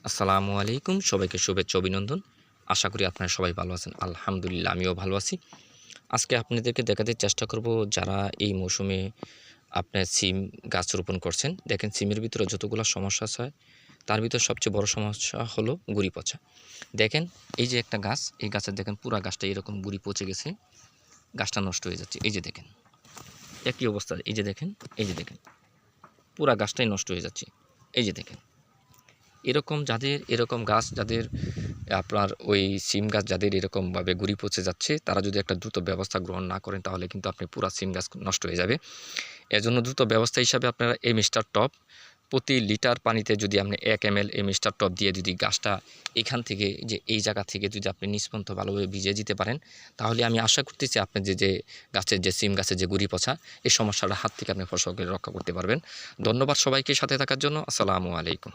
আসসালামু আলাইকুম, সবাইকে শুভেচ্ছা অভিনন্দন। আশা করি আপনারা সবাই ভালো আছেন। আলহামদুলিল্লাহ আমিও ভালো আছি। আজকে আপনাদেরকে দেখাতে চেষ্টা করব যারা এই মৌসুমে আপনার সিম গাছ রোপণ করছেন। দেখেন সিমের ভিতরে যতগুলো সমস্যা হয় তার ভিতর সবচেয়ে বড় সমস্যা হলো গুঁড়ি পচা। দেখেন এই যে একটা গাছ, এই গাছের দেখেন পুরা গাছটা এরকম গুঁড়ি পচে গেছে, গাছটা নষ্ট হয়ে যাচ্ছে। এই যে দেখেন একই অবস্থা, এই যে দেখেন, এই যে দেখেন পুরা গাছটাই নষ্ট হয়ে যাচ্ছে। এই যে দেখেন এরকম যাদের এরকম গাছ যাদের আপনার ওই সিম গাছ যাদের এরকমভাবে গুঁড়ি পচে যাচ্ছে, তারা যদি একটা দ্রুত ব্যবস্থা গ্রহণ না করেন তাহলে কিন্তু আপনি পুরা সিম গাছ নষ্ট হয়ে যাবে। এজন্য দ্রুত ব্যবস্থা হিসাবে আপনারা এই মিস্টার টপ প্রতি লিটার পানিতে যদি আপনি 1 ml এই মিস্টার টপ দিয়ে যদি গাছটা এখান থেকে যে এই জায়গা থেকে যদি আপনি নিচ পর্যন্ত ভালোভাবে ভিজিয়ে দিতে পারেন, তাহলে আমি আশা করতেছি আপনি যে গাছের যে সিম গাছের যে গুঁড়ি পচা এই সমস্যাটার হাত থেকে আপনি ফসলকে রক্ষা করতে পারবেন। ধন্যবাদ সবাইকে সাথে থাকার জন্য। আসসালামু আলাইকুম।